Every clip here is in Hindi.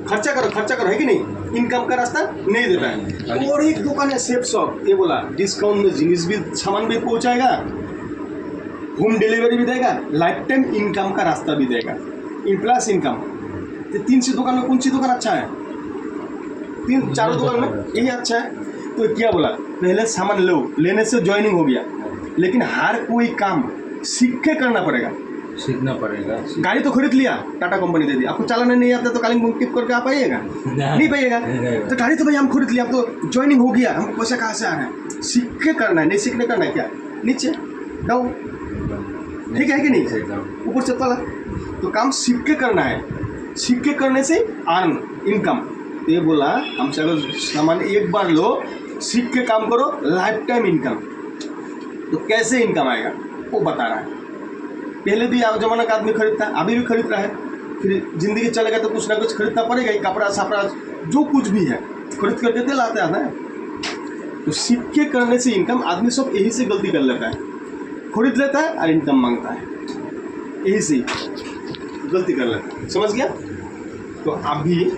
खर्चा करो, है कि नहीं? इनकम का रास्ता नहीं देता है। और एक दुकान है सेफ शॉप, ये बोला डिस्काउंट में जिनिस भी सामान भी पहुंचाएगा, होम डिलीवरी भी देगा, लाइफ टाइम इनकम का रास्ता भी देगा, प्लस इनकम। तो 3 सी दुकान में कौन सी दुकान अच्छा है? 4 दुकान में यही अच्छा है। तो क्या बोला, पहले सामान लो, लेने से ज्वाइनिंग हो गया, लेकिन हर कोई काम सीख के करना पड़ेगा, सीखना पड़ेगा। गाड़ी तो खरीद लिया, टाटा कंपनी दे दी, आपको चलाना नहीं आता तो कालिंग टिप करके आप आइएगा? नहीं पाइएगा। तो गाड़ी तो भाई हम खरीद लिया, अब तो ज्वाइनिंग हो गया, हमको पैसा कहाँ से आ रहा है? सीख के करना है, नहीं सीखने करना है क्या? नीचे डाउन, ठीक है कि नहीं? ऊपर से तला। तो काम सीख के करना है, सीख के करने से अर्न इनकम। ये बोला हमसे अगर सामान एक बार लो, सीख के काम करो, लाइफ टाइम इनकम। तो कैसे इनकम आएगा वो बता रहा है। पहले भी जमाना का आदमी खरीदता है, अभी भी खरीद रहा है, फिर जिंदगी चलेगा तो कुछ ना कुछ खरीदना पड़ेगा ही, कपड़ा छपड़ा जो कुछ भी है खरीद करके दे लाते हैं ना। तो सीख के करने से इनकम, आदमी सब यही से गलती कर लेता है, खरीद लेता है और इनकम मांगता है, यही से गलती कर लेता है। समझ गया? तो अभी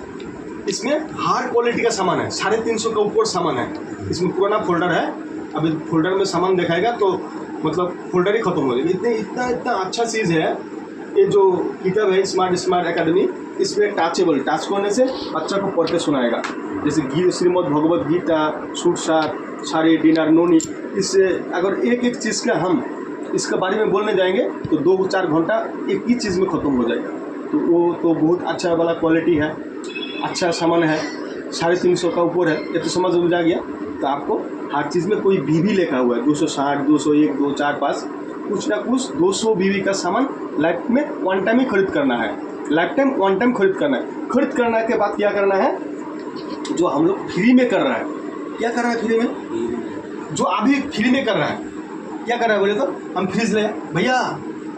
इसमें हार्ड क्वालिटी का सामान है, 350 का ऊपर सामान है। इसमें पुराना फोल्डर है, अभी फोल्डर में सामान दिखाएगा तो मतलब फोल्डर ही खत्म हो जाएगा। इतना अच्छा चीज़ है ये जो किताब है स्मार्ट एकेडमी। इसमें टचेबल, टच करने से बच्चा को पढ़ के सुनाएगा, जैसे श्रीमद् भगवद गीता, सूट साड़ी डिनर नोनी। इससे अगर एक चीज़ का हम इसके बारे में बोलने जाएंगे तो 2-4 घंटा एक ही चीज़ में ख़त्म हो जाएगा। तो वो तो बहुत अच्छा वाला क्वालिटी है, अच्छा सामान है, 350 का ऊपर है, ये तो समझ में आ गया। तो आपको हर चीज़ में कोई बीवी लिखा हुआ है, 260, 201, 2, 4, 5, कुछ ना कुछ 200 बीवी का सामान लाइफ में वन टाइम ही खरीद करना है, लाइफ टाइम वन टाइम खरीद करना है। खरीद करने के बाद क्या करना है, जो हम लोग फ्री में कर रहा है, क्या कर रहा है फ्री में, जो अभी फ्री में कर रहा है, क्या कर रहा है बोले तो हम फ्रिज ले भैया,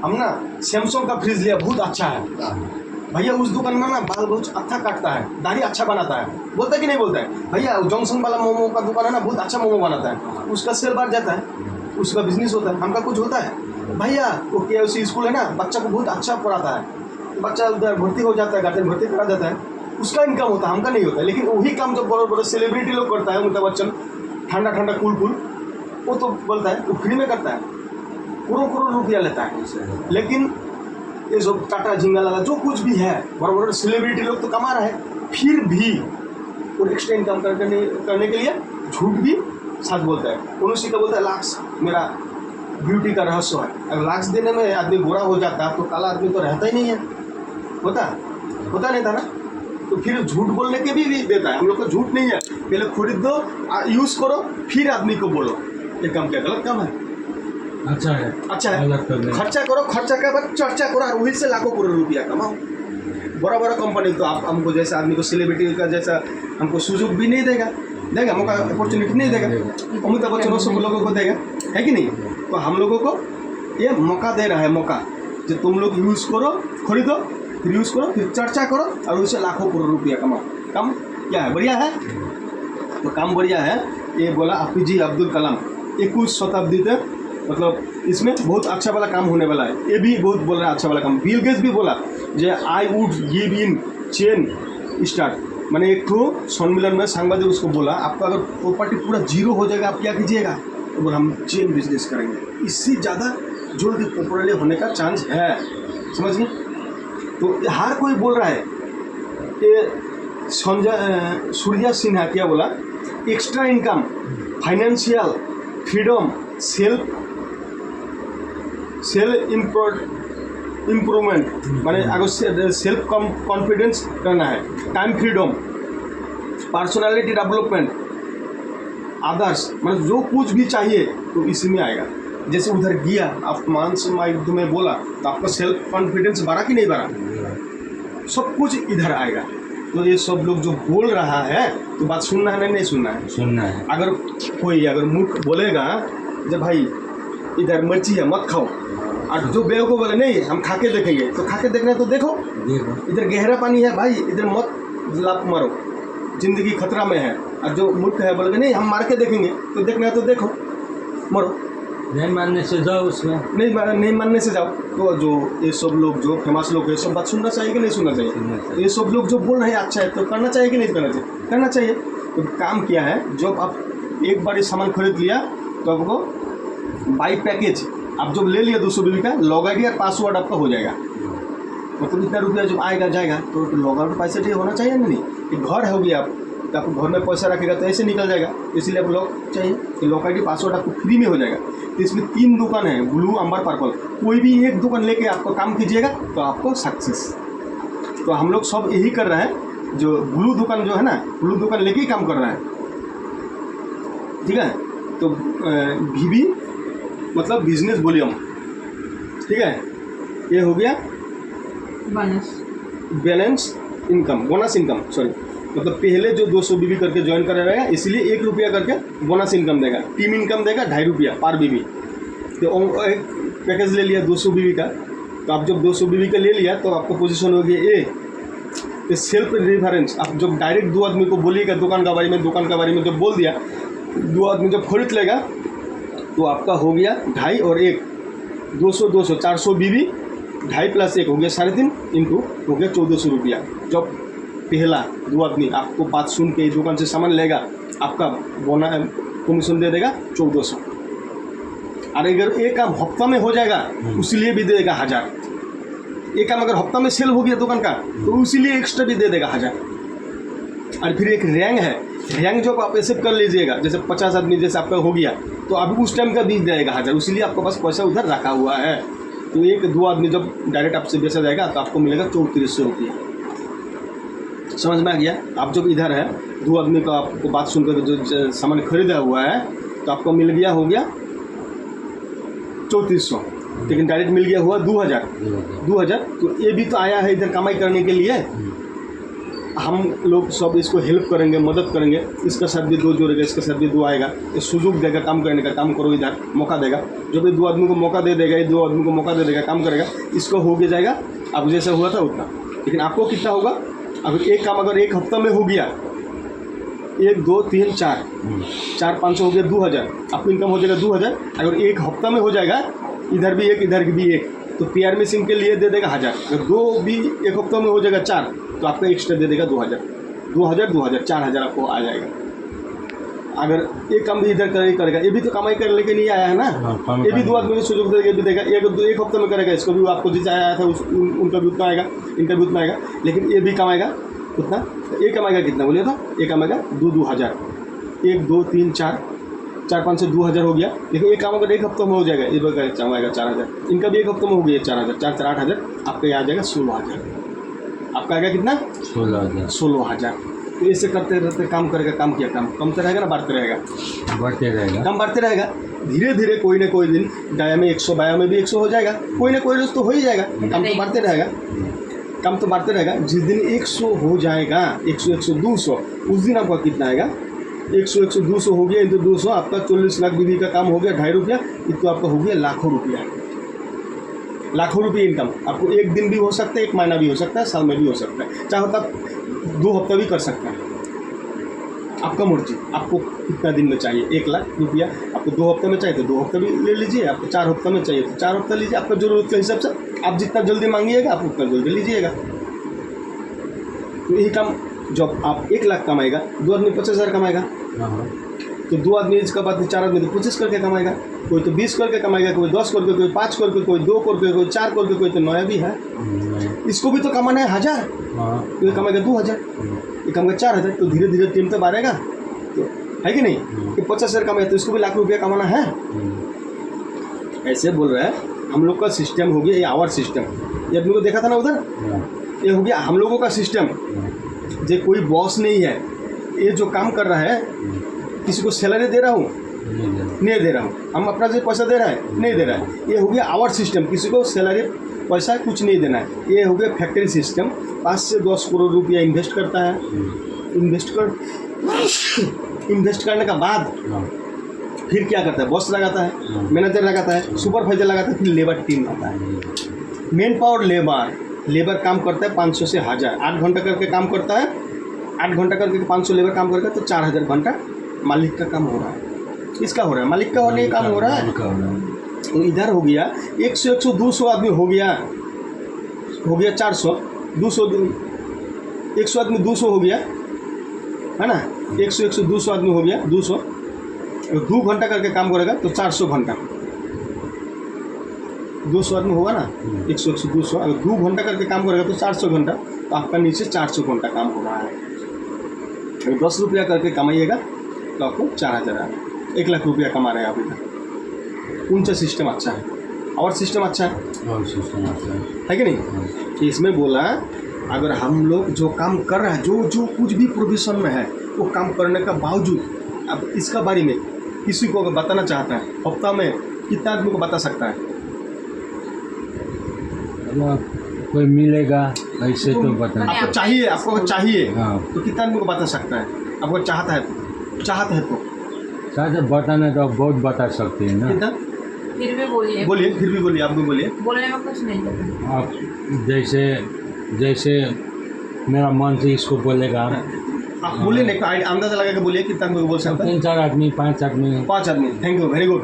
हम ना सैमसंग का फ्रिज लिया, बहुत अच्छा है भैया, उस दुकान में ना बाल बहुत अच्छा काटता है, दाढ़ी अच्छा बनाता है, बोलता है कि नहीं बोलता है? भैया जॉनसन वाला मोमो का दुकान है ना, बहुत अच्छा मोमो बनाता है, उसका सेल बढ़ जाता है, उसका बिजनेस होता है, हमका कुछ होता है। भैया वो KFC स्कूल है ना, बच्चा को बहुत अच्छा पढ़ाता है, बच्चा उधर भर्ती हो जाता है, गार्जियन भर्ती करा देता है, उसका इनकम होता है, हमका नहीं होता है। लेकिन वही काम जो बड़े बड़े सेलिब्रिटी लोग करता है, अमिताभ बच्चन ठंडा ठंडा कूल, वो तो बोलता है वो फ्री में करता है, करोड़ रुपया लेता है। लेकिन ये जो टाटा झिंगा लाला जो कुछ भी है, बड़े बड़े सेलिब्रिटी लोग तो कमा रहा है, फिर भी वो एक्स्ट्रा इनकम करने के लिए झूठ भी साथ बोलता है। उन्होंने का बोलता है लाक्स मेरा ब्यूटी का रहस्य है, अगर लाक्स देने में आदमी गोरा हो जाता है तो काला आदमी तो रहता ही नहीं है, होता नहीं था ना। तो फिर झूठ बोलने के भी देता है, हम लोग को झूठ नहीं है, पहले खरीद दो, यूज़ करो, फिर आदमी को बोलो। ये काम क्या गलत काम है? अच्छा है, खर्चा करो, खर्चा के बाद चर्चा करो, और वही से लाखों करोड़ रुपया कमाओ। बड़ा कंपनी तो आप हमको जैसा आदमी को सेलिब्रिटी का जैसा हमको सुযোগ भी नहीं देगा मौका, अपॉर्चुनिटी नहीं देगा, अमिताभ बच्चन सब लोगों को देगा, है कि नहीं? तो हम लोगों को ये मौका दे रहा है, मौका जो तुम लोग यूज़ करो, खरीदो, फिर यूज़ करो, फिर चर्चा करो, और उससे लाखों करोड़ रुपया कमाओ। काम क्या है? बढ़िया है। तो काम बढ़िया है। ये बोला APJ अब्दुल कलाम 21 शताब्दी तक, मतलब इसमें बहुत अच्छा वाला काम होने वाला है। ये भी बहुत बोल रहा है अच्छा वाला काम। बिल गेट्स भी बोला जो I would give in chain start, मैंने एक तो सम्मेलन में सांबादिक उसको बोला, आपका अगर प्रॉपर्टी पूरा जीरो हो जाएगा आप क्या कीजिएगा? तो बोला हम चेन बिजनेस करेंगे, इससे ज़्यादा जल्दी पॉपुलर होने का चांस है। समझिए? तो हर कोई बोल रहा है। ये सूर्या सिन्हा क्या बोला, extra income, financial freedom, self improvement, माने अगर सेल्फ कॉन्फिडेंस करना है, time freedom, personality development, others, मतलब जो कुछ भी चाहिए तो इसी में आएगा। जैसे उधर गया आप मानस में बोला तो आपका सेल्फ कॉन्फिडेंस बढ़ा कि नहीं बढ़ा? सब कुछ इधर आएगा। तो ये सब लोग जो बोल रहा है तो बात सुनना है नहीं सुनना है? सुनना है। अगर कोई मूर्ख बोलेगा जब भाई इधर मिर्ची है मत खाओ, और जो बेवकूफ़ बोले नहीं हम खा के देखेंगे, तो खा के देखना है तो देखो, इधर गहरा पानी है भाई, इधर मत लाप मारो, जिंदगी खतरा में है। और जो मूर्ख है बोलेगा नहीं हम मार के देखेंगे, तो देखना है तो देखो, मरो। नहीं मानने से जाओ उसमें, नहीं मानने से जाओ। तो जो ये सब लोग जो फेमस लोग है सब बात सुनना चाहिए कि नहीं सुनना चाहिए? तो ये सब लोग जो बोल रहे हैं अच्छा है तो करना चाहिए कि नहीं करना चाहिए? करना चाहिए। तो काम क्या है, जब आप एक बार ये सामान खरीद लिया तो आपको बाई पैकेज आप जब ले लिया 200 बीबी का, लॉग आई डी और पासवर्ड आपका हो जाएगा। मतलब इतना रुपया जब आएगा जाएगा तो लॉग आउट पैसे ठीक होना चाहिए नहीं? एक घर है होगी आप तो आपको घर में पैसा रखेगा तो ऐसे निकल जाएगा, इसलिए आपको लॉक चाहिए। तो लॉक आई डी पासवर्ड आपको फ्री में हो जाएगा। तो इसमें 3 दुकान है, ब्लू, अंबर, पर्पल। कोई भी एक दुकान लेके आपको काम कीजिएगा तो आपको सक्सेस। तो हम लोग सब यही कर रहे हैं, जो ब्लू दुकान जो है ना, ब्लू दुकान लेके ही काम कर रहे हैं, ठीक है। तो VB मतलब बिजनेस वॉल्यूम, ठीक है। ये हो गया balance income, bonus income, sorry, मतलब पहले जो 200 बीबी करके ज्वाइन करा रहेगा इसलिए 1 रुपया करके बोनस इनकम देगा। टीम इनकम देगा 2.5 रुपया पर बीबी। तो एक पैकेज ले लिया 200 बीबी का, तो आप जब 200 बीबी का ले लिया तो आपका पोजीशन हो गया ए। तो सेल्फ रेफरेंस, आप जब डायरेक्ट 2 आदमी को बोलिएगा दुकान के बारे में जब बोल दिया, 2 आदमी जब खरीद लेगा तो आपका हो गया 2.5 और 1, 200 400 बीबी, 2.5 + 1 हो गया 3.5 इंटू हो गया 1400 रुपया। जब पहला 2 आदमी आपको बात सुन के दुकान से सामान लेगा, आपका बोना कमीशन दे देगा 1400। और अगर एक काम हफ्ता में हो जाएगा उसी लिए भी दे देगा 1000। एक काम अगर हफ्ता में सेल हो गया दुकान का तो उसी लिए एक्स्ट्रा भी दे देगा 1000। और फिर एक रैंक है, रैंक जो आप एक्सेप्ट कर लीजिएगा, जैसे 50 आदमी जैसे आपका हो गया तो अभी उस टाइम का भी देगा 1000, इसीलिए आपके पास पैसा उधर रखा हुआ है। तो 1-2 आदमी जब डायरेक्ट आपसे बेचा जाएगा तो आपको मिलेगा 3400 रुपया। समझ में आ गया? आप जब इधर है 2 आदमी का आपको बात सुनकर जो सामान खरीदा हुआ है तो आपको मिल गया हो गया 3400, लेकिन डायरेक्ट मिल गया हुआ 2000। तो ये भी तो आया है इधर कमाई करने के लिए। हम लोग सब इसको हेल्प करेंगे, मदद करेंगे, इसका साथ भी 2 जोड़ेगा, इसके साथ भी 2 आएगा, ये सुजुग देगा काम करने का, काम करो इधर, मौका देगा। जब ये 2 आदमी को मौका दे देगा, ये 2 आदमी को मौका दे देगा, काम करेगा, इसको हो गया जाएगा अब जैसा हुआ था उतना। लेकिन आपको कितना होगा? अगर एक काम अगर 1 हफ्ता में हो गया, 1 2 3 4 500 हो गया 2000, आपको इनकम हो जाएगा 2000। अगर 1 हफ्ता में हो जाएगा, इधर भी 1 इधर भी 1, तो PR मिसिंग के लिए दे देगा 1000। अगर 2 भी 1 हफ्ता में हो जाएगा 4, तो आपका एक्स्ट्रा दे देगा 2000 4000 आपको आ जाएगा। अगर एक काम भी इधर करेगा, ये भी तो कमाई कर लेके नहीं आया है ना, ये भी 2 आदमी को सुযোগ देगा, भी देगा। एक हफ्ते में करेगा, इसको भी आपको जितना आया था उनका भी उतना आएगा, इनका भी उतना आएगा, लेकिन ये भी कमाएगा उतना। ये कमाएगा कितना बोलिए तो? ये कमाएगा 2000। 1 2 3 4 5 से 2000 हो गया। लेकिन ये काम अगर 1 हफ्ते में हो जाएगा, ये कमाएगा 4000। इनका भी 1 हफ्ते में हो गया 4000, 4 4 8000, आपका आ जाएगा 16000। आपका आएगा कितना? 16000। तो ऐसे करते रहते काम करेगा, काम किया काम कमते रहेगा ना बढ़ते रहेगा, काम बढ़ते रहेगा। धीरे धीरे कोई ना कोई दिन डाया में 100, बाया में भी 100 हो जाएगा, कोई ना कोई रोज तो हो ही जाएगा। काम तो बढ़ते रहेगा, काम तो बढ़ते रहेगा। जिस दिन 100 हो जाएगा, 100 100 200, उस दिन आपका कितना आएगा? 100 100 200 हो गया, 200 आपका 40 लाख बीबी का काम हो गया 2.5 रुपया, तो आपका हो गया लाखों रुपया। लाखों रुपये इनकम आपको एक दिन भी हो सकता है, 1 महीना भी हो सकता है, साल में भी हो सकता है, चाहे तब 2 हफ्ता भी कर सकता है, आपका मर्जी। आपको कितना दिन में चाहिए? 1 लाख रुपया आपको 2 हफ्ते में चाहिए तो 2 हफ्ता भी ले लीजिए, आपको 4 हफ्ता में चाहिए तो 4 हफ्ता लीजिए, आपका ज़रूरत के हिसाब से आप जितना जल्दी मांगिएगा आप उतना जल्दी लीजिएगा। तो यही काम जब आप 1 लाख कमाएगा, 2 आदमी 50,000 कमाएगा, तो 2 आदमी इसका बाद 4 आदमी तो 25 करके कमाएगा, कोई तो 20 करके कमाएगा, कोई 10 करके, कोई 5 करके, कोई 2 करके, कोई 4 करके, कोई तो नया भी है, इसको भी तो कमाना है 1000, तो ये कमाएगा 2000, ये कमाएगा 4000। तो धीरे धीरे टीम तो बढ़ेगा, तो है कि नहीं? कि 50,000 कमाए तो इसको भी लाख रुपया कमाना है। ऐसे बोल रहे हैं। हम लोग का सिस्टम हो गया ये आवर सिस्टम, ये आदमी को देखा था ना उधर, ये हो गया हम लोगों का सिस्टम। जो कोई बॉस नहीं है, ये जो काम कर रहा है, किसी को सैलरी दे रहा हूँ नहीं दे रहा हूँ, हम अपना जो पैसा दे रहा है नहीं दे रहा है, ये हो गया आवर सिस्टम। किसी को सैलरी पैसा कुछ नहीं देना है, ये हो गया फैक्ट्री सिस्टम। 5 से 10 करोड़ रुपया इन्वेस्ट करता है, इन्वेस्ट करने के बाद फिर क्या करता है? बॉस लगाता है, मैनेजर लगाता है, सुपरवाइजर लगाता है, फिर लेबर टीम आता है। मेन पावर लेबर काम करता है 500 से 1000, 8 घंटा करके काम करता है, 8 घंटा करके 500 लेबर काम करके तो 4000 घंटा मालिक का काम हो रहा है। इसका हो रहा है, मालिक का होने काम हो रहा है। तो इधर हो गया 100 100 200 आदमी हो गया 400 200 100 आदमी 200 हो गया है ना, 100 100 200 आदमी हो गया 200। 2 घंटा करके काम करेगा तो 400 घंटा, 200 आदमी होगा ना, 100 100 200, अगर 2 घंटा करके काम करेगा तो 400 घंटा, तो आपका नीचे 400 घंटा काम हो रहा है। अगर 10 रुपया करके कमाइएगा तो आपको 4000 आएगा, 1 लाख रुपया कमा रहे हैं आप इधर। उनका सिस्टम अच्छा है और सिस्टम अच्छा है, और सिस्टम अच्छा है कि नहीं। कि इसमें बोला अगर हम लोग जो काम कर रहे हैं, जो कुछ भी प्रोफेशन में है वो काम करने का बावजूद, अब इसका बारे में किसी को अगर बताना चाहता है हफ्ता में कितना आदमी को बता सकता है? कोई मिलेगा ऐसे तो बता, आपको चाहिए, आपको अगर चाहिए हाँ। तो कितना आदमी को बता सकता है? आपको चाहता है तो शायद बताना तो बहुत बता सकते हैं ना। कितना? फिर भी बोलिए, बोलिए, फिर भी बोलिए, आप भी बोलिए। बोलने में कुछ नहीं पता। आप जैसे मेरा मन से इसको बोलेगा, आप बोलिए नहीं, अंदाजा लगा के बोलिए कितना आदमी को बोल सकता है? 3-4 आदमी 5 आदमी 5 आदमी। थैंक यू, वेरी गुड,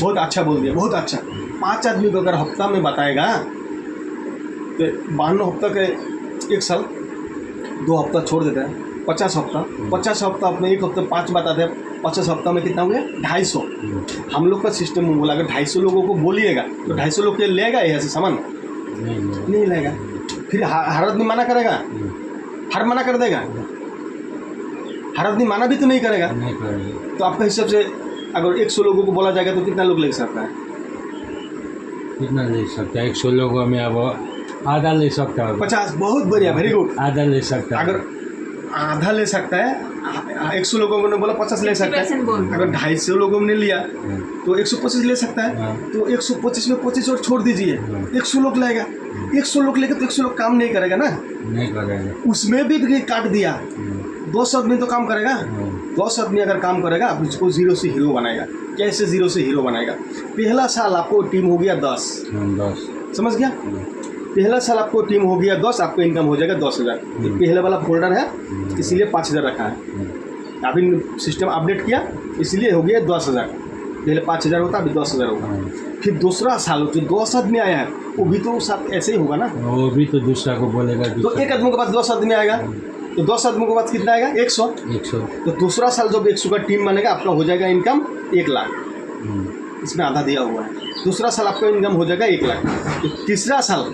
बहुत अच्छा बोल दिया, बहुत अच्छा। 5 आदमी को अगर हफ्ता में बताएगा तो 52 हफ्ता के 1 साल, 2 हफ्ता छोड़ देता है, 50 हफ्ता। 50 हफ्ता अपने 1 हफ्ते 5 बताते हैं, 50 हफ्ता में कितना हो गया? 250। हम लोग का सिस्टम में बोला अगर 250 लोगों को बोलिएगा तो 250 लोग के लेगा ये ऐसे सामान नहीं लेगा। फिर हर आदमी मना करेगा, हर मना कर देगा, हर आदमी मना भी तो नहीं करेगा। तो आपके हिसाब से अगर 100 लोगों को बोला जाएगा तो कितना लोग ले सकता है? कितना ले सकता है? 100 लोगों में अब आधा ले सकता है। 50, बहुत बढ़िया, वेरी गुड। आधा ले सकता है। अगर आधा ले सकता है, 100 लोगों ने बोला 50 ले सकता है। अगर 250 लोगों ने लिया तो 125 ले सकता है। तो 125 में 25 और छोड़ दीजिए, 100 लोग लेगा। 100 लोग लेगा तो 100 लोग काम नहीं करेगा ना, नहीं करेगा। उसमें भी काट दिया। 10 आदमी तो काम करेगा। 10 आदमी अगर काम करेगा आप उसको 0 से हीरो बनाएगा। कैसे 0 से हीरो बनाएगा? पहला साल आपको टीम हो गया 10, समझ गया? पहला साल आपको टीम हो गया 10, आपको इनकम हो जाएगा 10,000। तो पहले वाला फोल्डर है इसीलिए 5,000 रखा है। अभी सिस्टम अपडेट किया इसलिए हो गया 10,000। पहले 5,000 होता, अभी 10,000 होगा। फिर दूसरा साल जो 10 आदमी आया है वो भी तो साथ ऐसे ही होगा ना, वो भी तो दूसरा को बोलेगा। तो एक आदमी के पास 10 आदमी आएगा तो 10 आदमी के पास कितना आएगा? 100। तो दूसरा साल जब 100 का टीम बनेगा आपका हो जाएगा इनकम 1 लाख। इसमें आधा दिया हुआ है। दूसरा साल आपका इनकम हो जाएगा 1 लाख। तो तीसरा साल